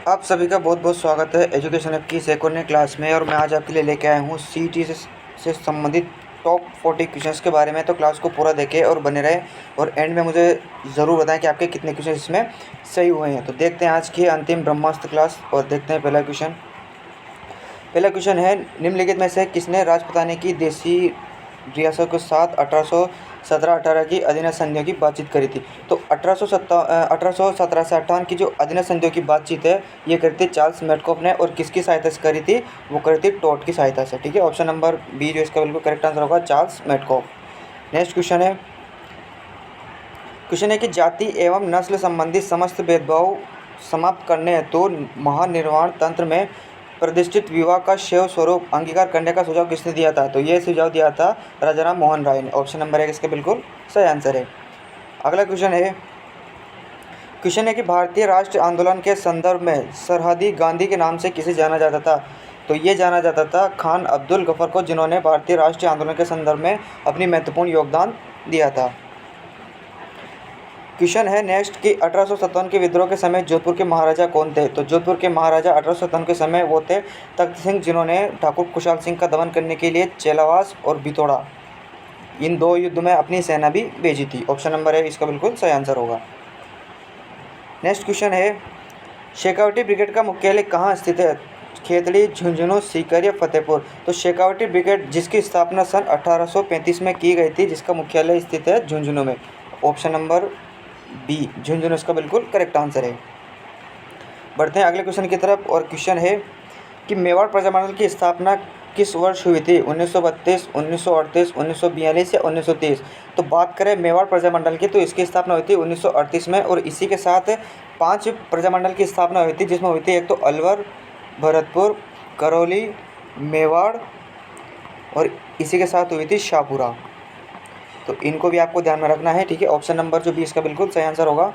आप सभी का बहुत बहुत स्वागत है एजुकेशन ऐप की इस एक और नई क्लास में। और मैं आज आपके लिए लेके आया हूँ सीईटी से संबंधित टॉप 40 क्वेश्चंस के बारे में। तो क्लास को पूरा देखें और बने रहे और एंड में मुझे ज़रूर बताएं कि आपके कितने क्वेश्चन इसमें सही हुए हैं। तो देखते हैं आज की अंतिम ब्रह्मास्त्र क्लास और देखते हैं पहला क्वेश्चन है, निम्नलिखित में से किसने राजपूताने की देसी रियासतों के साथ 1817-18 की अधीनस्थ संधियों की बातचीत करी थी। तो 1817 से 58 की जो अधीनस्थ संधियों की बातचीत है ये करी थी चार्ल्स मेटकॉफ ने। और किसकी सहायता से करी थी? वो करी थी टॉट की सहायता से। ठीक है, ऑप्शन नंबर बी जो इसका बिल्कुल करेक्ट आंसर होगा, चार्ल्स मेटकॉफ। नेक्स्ट क्वेश्चन है कि जाति एवं नस्ल संबंधी समस्त भेदभाव समाप्त करने हेतु महानिर्वाण तंत्र में प्रतिष्ठित विवाह का शैव स्वरूप अंगीकार करने का सुझाव किसने दिया था? तो ये सुझाव दिया था राजा राम मोहन राय ने। ऑप्शन नंबर 1 इसका बिल्कुल सही आंसर है। अगला क्वेश्चन है कि भारतीय राष्ट्र आंदोलन के संदर्भ में सरहदी गांधी के नाम से किसे जाना जाता था? तो ये जाना जाता था खान अब्दुल गफर को, जिन्होंने भारतीय राष्ट्रीय आंदोलन के संदर्भ में अपनी महत्वपूर्ण योगदान दिया था। क्वेश्चन है नेक्स्ट कि 1857 के विद्रोह के समय जोधपुर के महाराजा कौन थे? तो जोधपुर के महाराजा 1857 के समय वो थे तख्त सिंह, जिन्होंने ठाकुर खुशहाल सिंह का दमन करने के लिए चेलावास और बिथोड़ा इन दो युद्ध में अपनी सेना भी भेजी थी। ऑप्शन नंबर है इसका बिल्कुल सही आंसर होगा। नेक्स्ट क्वेश्चन है, शेखावटी ब्रिगेड का मुख्यालय कहाँ स्थित है? खेतड़ी, झुंझुनू, सीकर या फतेहपुर? तो शेखावटी ब्रिगेड जिसकी स्थापना सन 1835 में की गई थी, जिसका मुख्यालय स्थित है झुंझुनू में। ऑप्शन नंबर बी झुंझुनू इसका बिल्कुल करेक्ट आंसर है। बढ़ते हैं अगले क्वेश्चन की तरफ और क्वेश्चन है कि मेवाड़ प्रजामंडल की स्थापना किस वर्ष हुई थी? 1932, 1938, 1942 या 1930? तो बात करें मेवाड़ प्रजामंडल की तो इसकी स्थापना हुई थी 1938 में। और इसी के साथ 5 प्रजामंडल की स्थापना हुई थी, जिसमें हुई थी एक तो अलवर, भरतपुर, करौली, मेवाड़ और इसी के साथ हुई थी शाहपुरा। तो इनको भी आपको ध्यान में रखना है। ठीक है, ऑप्शन नंबर जो 20 का बिल्कुल सही आंसर होगा।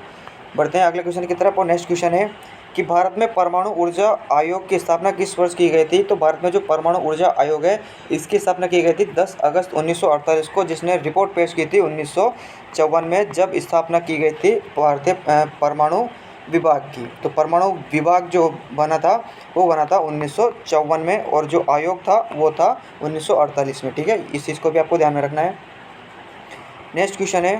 बढ़ते हैं अगले क्वेश्चन की तरफ और नेक्स्ट क्वेश्चन है कि भारत में परमाणु ऊर्जा आयोग की स्थापना किस वर्ष की गई थी? तो भारत में जो परमाणु ऊर्जा आयोग है इसकी स्थापना की गई थी 10 अगस्त 1948 को, जिसने रिपोर्ट पेश की थी 1954 में, जब स्थापना की गई थी भारतीय परमाणु विभाग की। तो परमाणु विभाग जो बना था वो बना था 1954 में और जो आयोग था वो था 1948 में। ठीक है, इस चीज़ को भी आपको ध्यान में रखना है। नेक्स्ट क्वेश्चन है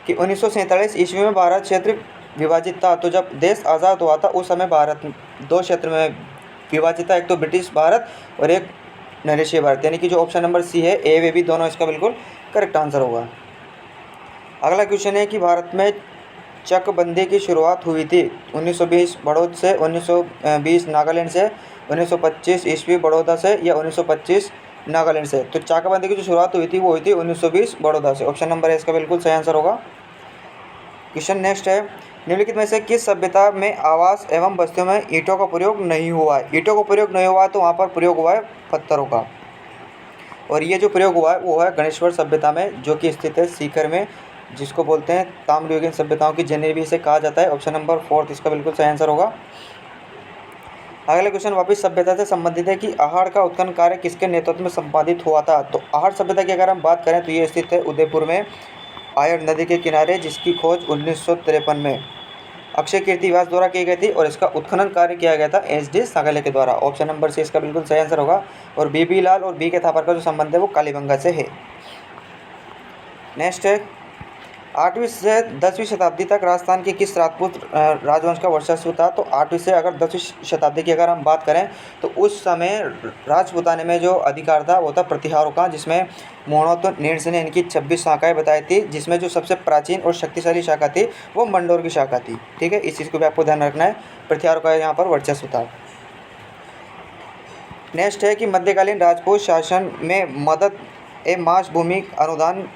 कि 1947 ईस्वी में भारत क्षेत्र विभाजित था। तो जब देश आज़ाद हुआ था उस समय भारत 2 क्षेत्र में विभाजित था, एक तो ब्रिटिश भारत और एक नरेशिया भारत, यानी कि जो ऑप्शन नंबर सी है ए वे बी दोनों इसका बिल्कुल करेक्ट आंसर होगा। अगला क्वेश्चन है कि भारत में चकबंदी की शुरुआत हुई थी 1920 बड़ौद से, 1920 नागालैंड से, 1925 ईस्वी बड़ौदा से या 1925 नागालैंड से? तो चाकाबंदी की जो शुरुआत हुई थी वो हुई थी 1920 बड़ौदा से। ऑप्शन नंबर है इसका बिल्कुल सही आंसर होगा। क्वेश्चन नेक्स्ट है, निम्नलिखित में से किस सभ्यता में आवास एवं बस्तियों में ईंटों का प्रयोग नहीं हुआ है? ईंटों का प्रयोग नहीं हुआ है तो वहाँ पर प्रयोग हुआ है पत्थरों का। और ये जो प्रयोग हुआ है वो है गणेश्वर सभ्यता में, जो कि स्थित है सीकर में, जिसको बोलते हैं ताम्रयुगीन सभ्यताओं की जननी भी इसे कहा जाता है। ऑप्शन नंबर 4 इसका बिल्कुल सही आंसर होगा। अगला क्वेश्चन वापिस सभ्यता से संबंधित है कि आहड़ का उत्खनन कार्य किसके नेतृत्व में संपादित हुआ था? तो आहड़ सभ्यता की अगर हम बात करें तो ये स्थित है उदयपुर में आयर नदी के किनारे, जिसकी खोज 1953 में अक्षय कीर्ति व्यास द्वारा की गई थी और इसका उत्खनन कार्य किया गया था एच.डी. सागले के द्वारा। ऑप्शन नंबर सी इसका बिल्कुल सही आंसर होगा। और बी लाल और बी के थापर का जो संबंध है वो कालीबंगा से है। नेक्स्ट है, 8वीं से 10वीं शताब्दी तक राजस्थान के किस राजपूत राजवंश का वर्चस्व था? तो 8वीं से अगर 10वीं शताब्दी की अगर हम बात करें तो उस समय राजपूताने में जो अधिकार था वो था प्रतिहारों का, जिसमें मोहनोत्तो निर्णय ने इनकी 26 शाखाएँ बताई थी, जिसमें जो सबसे प्राचीन और शक्तिशाली शाखा थी वो मंडोर की शाखा थी। ठीक है, इस चीज़ को भी आपको ध्यान रखना है, प्रतिहारों का यहाँ पर वर्चस्व था। नेक्स्ट है कि मध्यकालीन राजपूत शासन में मदद ए मास भूमि अनुदान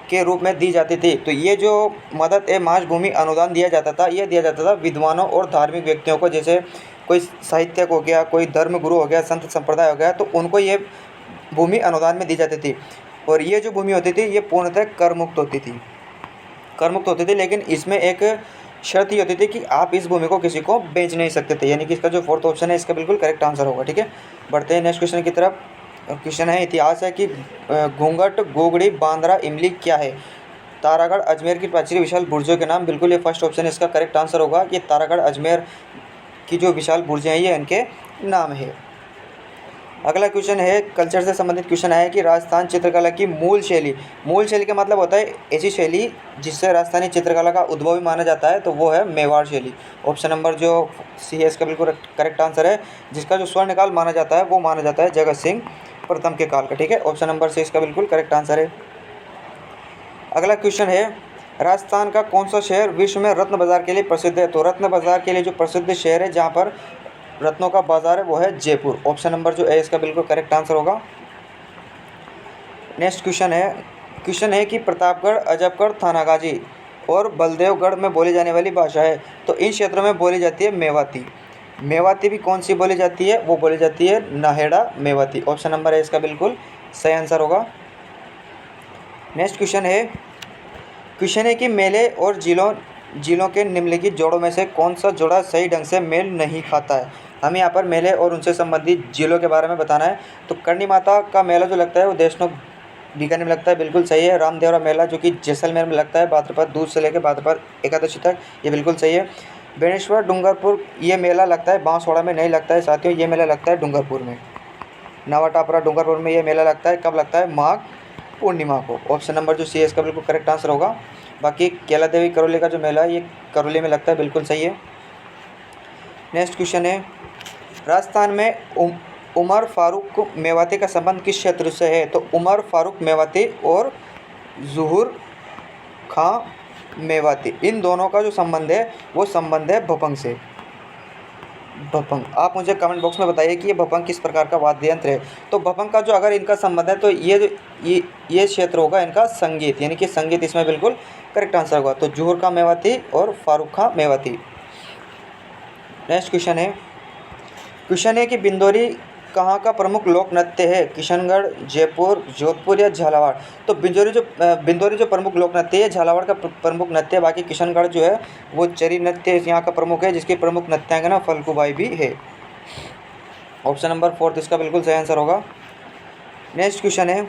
के रूप में दी जाती थी। तो ये जो मदद ए मास भूमि अनुदान दिया जाता था, ये दिया जाता था विद्वानों और धार्मिक व्यक्तियों को, जैसे कोई साहित्यक हो गया, कोई धर्मगुरु हो गया, संत संप्रदाय हो गया, तो उनको ये भूमि अनुदान में दी जाती थी। और ये जो भूमि होती थी ये पूर्णतः कर मुक्त होती थी, लेकिन इसमें एक शर्त ये होती थी कि आप इस भूमि को किसी को बेच नहीं सकते थे, यानी कि इसका जो 4th ऑप्शन है इसका बिल्कुल करेक्ट आंसर होगा। ठीक है, बढ़ते हैं नेक्स्ट क्वेश्चन की तरफ। क्वेश्चन है इतिहास है कि घूंघट, गोगड़ी, बांद्रा, इमली क्या है? तारागढ़ अजमेर की प्राचीन विशाल बुर्जों के नाम, बिल्कुल ये फर्स्ट ऑप्शन इसका करेक्ट आंसर होगा। ये तारागढ़ अजमेर की जो विशाल बुर्जें हैं ये इनके नाम है। अगला क्वेश्चन है, कल्चर से संबंधित क्वेश्चन है कि राजस्थान चित्रकला की मूल शैली का मतलब होता है ऐसी शैली जिससे राजस्थानी चित्रकला का उद्भव भी माना जाता है, तो वो है मेवाड़ शैली। ऑप्शन नंबर जो सी है इसका बिल्कुल करेक्ट आंसर है। जिसका जो स्वर्णकाल माना जाता है वो माना जाता है जगत सिंह प्रथम के काल का, ठीक है। ऑप्शन नंबर सी इसका बिल्कुल करेक्ट आंसर है। अगला क्वेश्चन है, राजस्थान का कौन सा शहर विश्व में रत्न बाजार के लिए प्रसिद्ध है? तो रत्न बाजार के लिए जो प्रसिद्ध शहर है जहाँ पर रत्नों का बाजार है वो है जयपुर। ऑप्शन नंबर जो है इसका बिल्कुल करेक्ट आंसर होगा। नेक्स्ट क्वेश्चन है कि प्रतापगढ़, अजबगढ़, थानागाजी और बलदेवगढ़ में बोली जाने वाली भाषा है, तो इन क्षेत्रों में बोली जाती है मेवाती। मेवाती भी कौन सी बोली जाती है? वो बोली जाती है नाहेड़ा मेवाती। ऑप्शन नंबर है इसका बिल्कुल सही आंसर होगा। नेक्स्ट क्वेश्चन है कि मेले और जिलों के निम्नलिखित जोड़ों में से कौन सा जोड़ा सही ढंग से मेल नहीं खाता है? हमें यहाँ पर मेले और उनसे संबंधित जिलों के बारे में बताना है। तो करणी माता का मेला जो लगता है वो देशनोक बीकानेर में लगता है, बिल्कुल सही है। रामदेवरा मेला जो कि जैसलमेर में लगता है भाद्रपद दूज से लेकर भाद्रपद एकादशी तक, ये बिल्कुल सही है। बेणेश्वर डूंगरपुर ये मेला लगता है, बांसवाड़ा में नहीं लगता है साथियों, ये मेला लगता है डूंगरपुर में। नवा टापरा डूंगरपुर में ये मेला लगता है, कब लगता है? माघ पूर्णिमा को। ऑप्शन नंबर जो सी है इसका बिल्कुल करेक्ट आंसर होगा। बाकी कैला देवी करौली का जो मेला है ये करौली में लगता है, बिल्कुल सही है। नेक्स्ट क्वेश्चन है, राजस्थान में उमर फारूक मेवाती का संबंध किस क्षेत्र से है? तो उमर फारूक मेवाती और ज़ुहूर खां मेवाती, इन दोनों का जो संबंध है वो संबंध है भपंग से। भपंग, आप मुझे कमेंट बॉक्स में बताइए कि ये भपंग किस प्रकार का वाद्य यंत्र है। तो भपंग का जो अगर इनका संबंध है तो ये क्षेत्र होगा इनका संगीत, यानी कि संगीत इसमें बिल्कुल करेक्ट आंसर होगा। तो ज़ुहूर खां मेवाती और फारूक खां मेवाती। नेक्स्ट क्वेश्चन है कि बिंदोरी कहाँ का प्रमुख लोक नृत्य है? किशनगढ़, जयपुर, जोधपुर या झालावाड़? तो बिंदोरी जो प्रमुख लोक नृत्य है झालावाड़ का प्रमुख नृत्य है। बाकी किशनगढ़ जो है वो चरी नृत्य यहाँ का प्रमुख है, जिसकी प्रमुख नृत्यांगना फल्गुबाई भी है। ऑप्शन नंबर 4 इसका बिल्कुल सही आंसर होगा। नेक्स्ट क्वेश्चन है,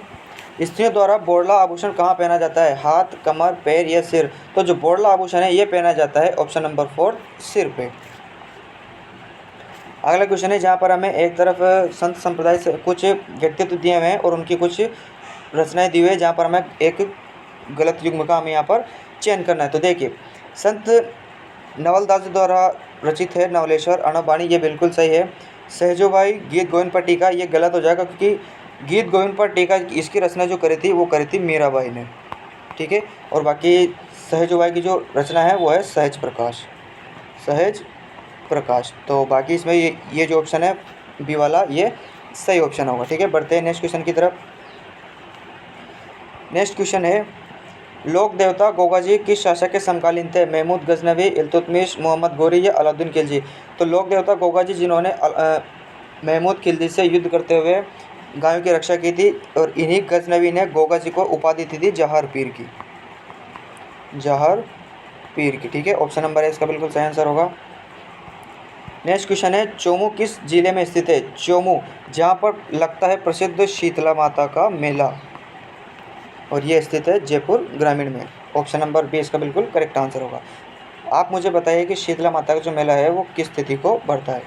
स्त्रियों द्वारा बोड़ला आभूषण कहाँ पहना जाता है? हाथ, कमर, पैर या सिर? तो जो बोड़ला आभूषण है ये पहना जाता है ऑप्शन नंबर 4 सिर पे। अगला क्वेश्चन है जहाँ पर हमें एक तरफ संत संप्रदाय से कुछ व्यक्तित्व दिए हुए हैं और उनकी कुछ रचनाएं दी हुई है, जहाँ पर हमें एक गलत युग्म का हमें यहाँ पर चयन करना है। तो देखिए, संत नवलदास जी द्वारा रचित है नवलेश्वर अणुबाणी, ये बिल्कुल सही है। सहजोबाई गीत गोविंद पर टीका, ये गलत हो जाएगा क्योंकि गीत गोविंद पर टीका इसकी रचना जो करी थी वो करी थी मीराबाई ने, ठीक है। और बाकी सहजोबाई की जो रचना है वो है सहज प्रकाश। तो बाकी इसमें ये जो ऑप्शन है बी वाला ये सही ऑप्शन होगा, ठीक है। बढ़ते हैं नेक्स्ट क्वेश्चन की तरफ। नेक्स्ट क्वेश्चन है, लोक देवता गोगा जी किस शासक के समकालीन थे? महमूद गजनवी, इल्तुतमिश, मोहम्मद गोरी या अलाउद्दीन खिलजी? तो लोक देवता गोगा जी जिन्होंने महमूद खिलजी से युद्ध करते हुए गायों की रक्षा की थी, और इन्हीं गजनवी ने गोगा जी को उपाधि दी थी जहार पीर की, ठीक है। ऑप्शन नंबर है इसका बिल्कुल सही आंसर होगा। नेक्स्ट क्वेश्चन है, चोमू किस जिले में स्थित है? चोमू जहाँ पर लगता है प्रसिद्ध शीतला माता का मेला, और ये स्थित है जयपुर ग्रामीण में। ऑप्शन नंबर बी इसका बिल्कुल करेक्ट आंसर होगा। आप मुझे बताइए कि शीतला माता का जो मेला है वो किस तिथि को बढ़ता है।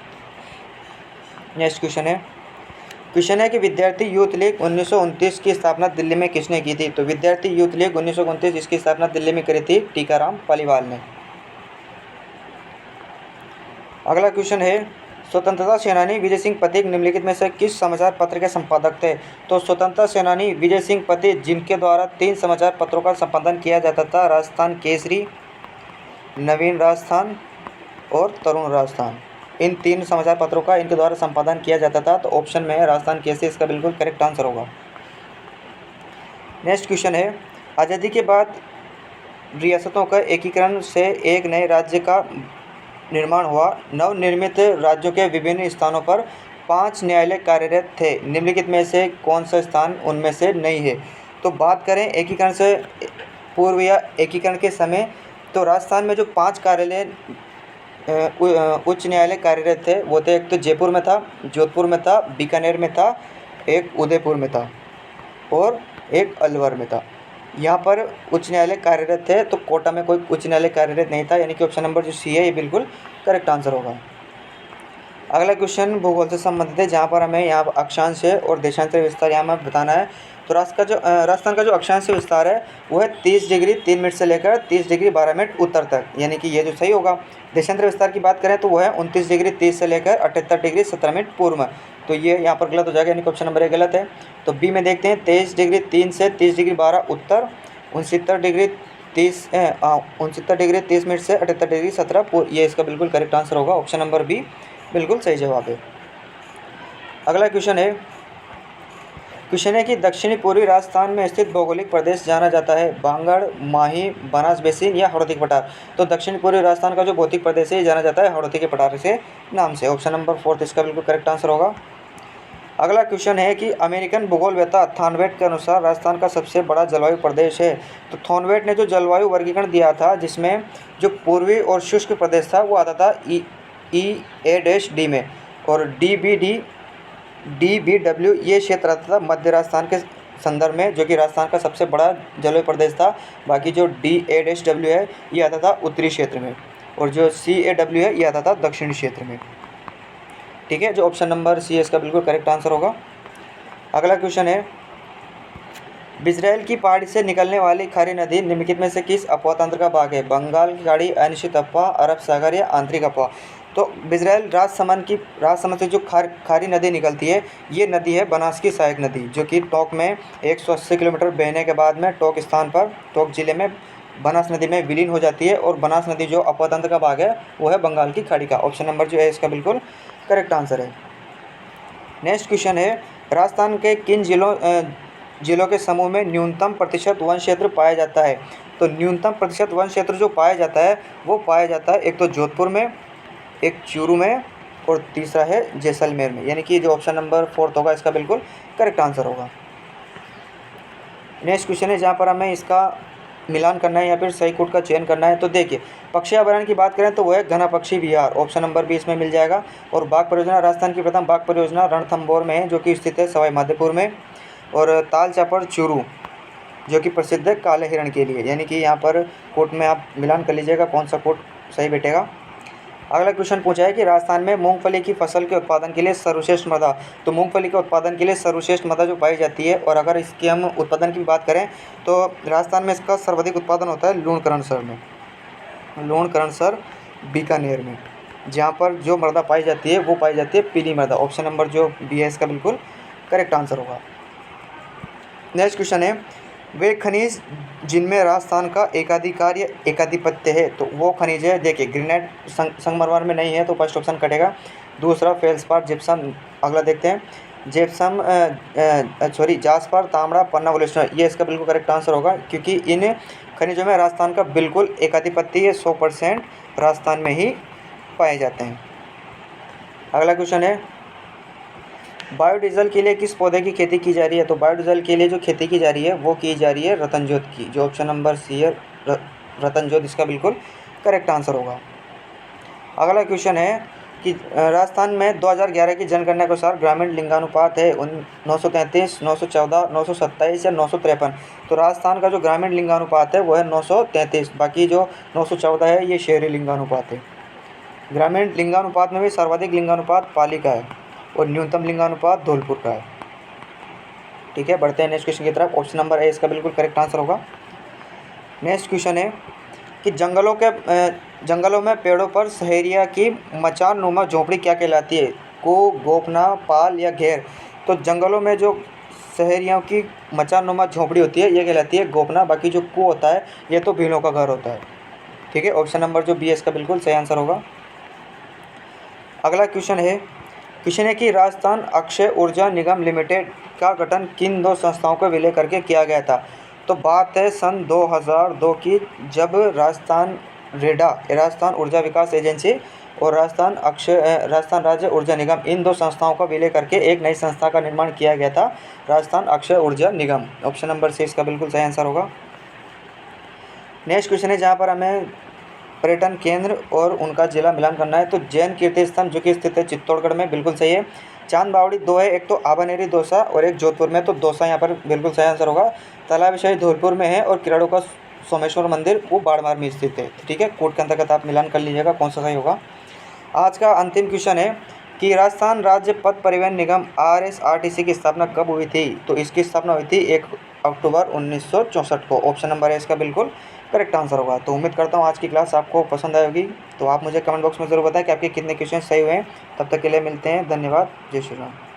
नेक्स्ट क्वेश्चन है कि विद्यार्थी यूथ लीग 1929 की स्थापना दिल्ली में किसने की थी? तो विद्यार्थी यूथ लीग 1929 इसकी स्थापना दिल्ली में करी थी टीकाराम पालीवाल ने। अगला क्वेश्चन है, स्वतंत्रता सेनानी विजय सिंह पथिक निम्नलिखित में से किस समाचार पत्र के संपादक थे? तो स्वतंत्रता सेनानी विजय सिंह पथिक जिनके द्वारा 3 समाचार पत्रों का संपादन किया जाता था, राजस्थान केसरी, नवीन राजस्थान और तरुण राजस्थान, इन 3 समाचार पत्रों का इनके द्वारा संपादन किया जाता था। तो ऑप्शन में है राजस्थान केसरी, इसका बिल्कुल करेक्ट आंसर होगा। नेक्स्ट क्वेश्चन है, आज़ादी के बाद रियासतों का एकीकरण से एक नए राज्य का निर्माण हुआ। नवनिर्मित राज्यों के विभिन्न स्थानों पर 5 न्यायालय कार्यरत थे, निम्नलिखित में से कौन सा स्थान उनमें से नहीं है? तो बात करें एकीकरण से पूर्व या एकीकरण के समय, तो राजस्थान में जो 5 कार्यालय उच्च न्यायालय कार्यरत थे वो थे, एक तो जयपुर में था, जोधपुर में था, बीकानेर में था, एक उदयपुर में था और एक अलवर में था। यहाँ पर उच्च न्यायालय कार्यरत थे, तो कोटा में कोई उच्च न्यायालय कार्यरत नहीं था, यानी कि ऑप्शन नंबर जो सी है ये बिल्कुल करेक्ट आंसर होगा। अगला क्वेश्चन भूगोल से संबंधित है, जहाँ पर हमें यहाँ अक्षांश और देशांतर विस्तार यहाँ हमें बताना है। तो राजस्थान का जो अक्षांश विस्तार है वो है 30 डिग्री 3 मिनट से लेकर 30 डिग्री 12 मिनट उत्तर तक, यानी कि ये जो सही होगा। देशांतर विस्तार की बात करें तो वो है 29 डिग्री 30 से लेकर 78 डिग्री 17 मिनट पूर्व में, तो ये यहाँ पर गलत हो जाएगा, यानी कि ऑप्शन नंबर ए गलत है। तो बी में देखते हैं 23 डिग्री 3 से 30 डिग्री 12 उत्तर, 69 डिग्री 30 मिनट से 78 डिग्री 17 पूर्व, ये इसका बिल्कुल करेक्ट आंसर होगा। ऑप्शन नंबर बी बिल्कुल सही जवाब है। अगला क्वेश्चन है कि दक्षिणी पूर्वी राजस्थान में स्थित भौगोलिक प्रदेश जाना जाता है बांगड़, माही, बनास बेसिन या हड़ौती के पठार। तो दक्षिणी पूर्वी राजस्थान का जो भौतिक प्रदेश है ये जाना जाता है हड़ौती के पठार से नाम से। ऑप्शन नंबर 4 इसका बिल्कुल करेक्ट आंसर होगा। अगला क्वेश्चन है कि अमेरिकन भूगोलवेत्ता थॉर्नवेट के अनुसार राजस्थान का सबसे बड़ा जलवायु प्रदेश है। तो थॉर्नवेट ने जो जलवायु वर्गीकरण दिया था, जिसमें जो पूर्वी और शुष्क प्रदेश था वो आता था EA-D में, और DBW ये क्षेत्र आता था मध्य राजस्थान के संदर्भ में, जो कि राजस्थान का सबसे बड़ा जलवायु प्रदेश था। बाकी जो DA-W है ये आता था उत्तरी क्षेत्र में, और जो CAW है ये आता था दक्षिणी क्षेत्र में। ठीक है, जो ऑप्शन नंबर सी इसका बिल्कुल करेक्ट आंसर होगा। अगला क्वेश्चन है, बिजरैल की पहाड़ी से निकलने वाली खारी नदी निम्नलिखित में से किस अपवाह तंत्र का भाग है? बंगाल की खाड़ी, अनिश्चित अपवाह, अरब सागर या आंतरिक अपवाह। तो बिजरैल राजसमंद से जो खारी नदी निकलती है, ये नदी है बनास की सहायक नदी, जो कि टोंक में 180 किलोमीटर बहने के बाद में टोंक जिले में बनास नदी में विलीन हो जाती है, और बनास नदी जो अपवाह तंत्र का भाग है वो है बंगाल की खाड़ी का। ऑप्शन नंबर जो है इसका बिल्कुल करेक्ट आंसर है। नेक्स्ट क्वेश्चन है, राजस्थान के किन जिलों के समूह में न्यूनतम प्रतिशत वन क्षेत्र पाया जाता है? तो न्यूनतम प्रतिशत वन क्षेत्र जो पाया जाता है वो पाया जाता है एक तो जोधपुर में, एक चूरू में, और तीसरा है जैसलमेर में, यानी कि जो ऑप्शन नंबर 4 होगा इसका बिल्कुल करेक्ट आंसर होगा। नेक्स्ट क्वेश्चन है, जहाँ पर हमें इसका मिलान करना है या फिर सही कोड का चयन करना है। तो देखिए, पक्षी अभयारण्य की बात करें तो वो है घना पक्षी विहार, ऑप्शन नंबर 20 में मिल जाएगा। और बाघ परियोजना, राजस्थान की प्रथम बाघ परियोजना रणथंभौर में है, जो कि स्थित है सवाई माधोपुर में। और ताल चापड़ चूरू, जो कि प्रसिद्ध है काले हिरण के लिए, यानी कि यहाँ पर कोट में आप मिलान कर लीजिएगा कौन सा कोट सही बैठेगा। अगला क्वेश्चन पूछा है कि राजस्थान में मूंगफली की फसल के उत्पादन के लिए सर्वश्रेष्ठ मृदा। तो मूंगफली के उत्पादन के लिए सर्वश्रेष्ठ मृदा जो पाई जाती है, और अगर इसकी हम उत्पादन की बात करें तो राजस्थान में इसका सर्वाधिक उत्पादन होता है लूणकरणसर बीकानेर में, जहाँ पर जो मृदा पाई जाती है वो पाई जाती है पीली मृदा। ऑप्शन नंबर जो बी है इसका बिल्कुल करेक्ट आंसर होगा। नेक्स्ट क्वेश्चन है, वे खनिज जिनमें राजस्थान का एकाधिपत्य है, तो वो खनिज है, देखिए ग्रेनाइट संगमरमर में नहीं है तो फर्स्ट ऑप्शन कटेगा। दूसरा फेल्सपार जिप्सम, अगला देखते हैं जासपार, तांबड़ा, पन्ना ब्लूस्टोन, ये इसका बिल्कुल करेक्ट आंसर होगा, क्योंकि इन खनिजों में राजस्थान का बिल्कुल एकाधिपत्य है, 100% राजस्थान में ही पाए जाते हैं। अगला क्वेश्चन है, बायोडीजल के लिए किस पौधे की खेती की जा रही है? तो बायोडीजल के लिए जो खेती की जा रही है वो की जा रही है रतनजोत की, जो ऑप्शन नंबर सी है रतनजोत इसका बिल्कुल करेक्ट आंसर होगा। अगला क्वेश्चन है कि राजस्थान में 2011 की जनगणना के अनुसार ग्रामीण लिंगानुपात है 933, 914, 927 या 953। तो राजस्थान का जो ग्रामीण लिंगानुपात है वो है 933, बाकी जो 914 है ये शहरी लिंगानुपात है। ग्रामीण लिंगानुपात में भी सर्वाधिक लिंगानुपात पाली का है, और न्यूनतम लिंगानुपात धौलपुर का है। ठीक है, बढ़ते हैं नेक्स्ट क्वेश्चन की तरफ। ऑप्शन नंबर ए इसका बिल्कुल करेक्ट आंसर होगा। नेक्स्ट क्वेश्चन है कि जंगलों में पेड़ों पर सहरिया की मचान नुमा झोपड़ी क्या कहलाती है? को, गोपना, पाल या घेर। तो जंगलों में जो सहरियों की मचान नुमा झोपड़ी होती है ये कहलाती है गोपना, बाकी जो को होता है ये तो भीलों का घर होता है। ठीक है, ऑप्शन नंबर जो बी है इसका बिल्कुल सही आंसर होगा। अगला क्वेश्चन है कि राजस्थान अक्षय ऊर्जा निगम लिमिटेड का गठन किन दो संस्थाओं को विलय करके किया गया था? तो बात है सन 2002 की, जब राजस्थान ऊर्जा विकास एजेंसी और राजस्थान राज्य ऊर्जा निगम, इन दो संस्थाओं का विलय करके एक नई संस्था का निर्माण किया गया था, राजस्थान अक्षय ऊर्जा निगम। ऑप्शन नंबर सी इसका बिल्कुल सही आंसर होगा। नेक्स्ट क्वेश्चन है जहाँ पर हमें पर्यटन केंद्र और उनका जिला मिलान करना है। तो जैन कीर्ति स्तंभ जो कि स्थित है चित्तौड़गढ़ में, बिल्कुल सही है। चांद बावड़ी 2 है, एक तो आबानेरी दौसा और एक जोधपुर में, तो दौसा यहाँ पर बिल्कुल सही आंसर होगा। तालाबशाही धौलपुर में है, और किराड़ों का सोमेश्वर मंदिर वो बाड़मेर में स्थित है। ठीक है, कोड के अंतर्गत आप मिलान कर लीजिएगा कौन सा सही होगा। आज का अंतिम क्वेश्चन है कि राजस्थान राज्य पथ परिवहन निगम RSRTC की स्थापना कब हुई थी? तो इसकी स्थापना हुई थी 1 अक्टूबर 1964 को। ऑप्शन नंबर है इसका बिल्कुल करेक्ट आंसर होगा। तो उम्मीद करता हूँ आज की क्लास आपको पसंद आई होगी। तो आप मुझे कमेंट बॉक्स में ज़रूर बताएं कि आपके कितने क्वेश्चन सही हुए हैं। तब तक के लिए मिलते हैं। धन्यवाद। जय श्री राम।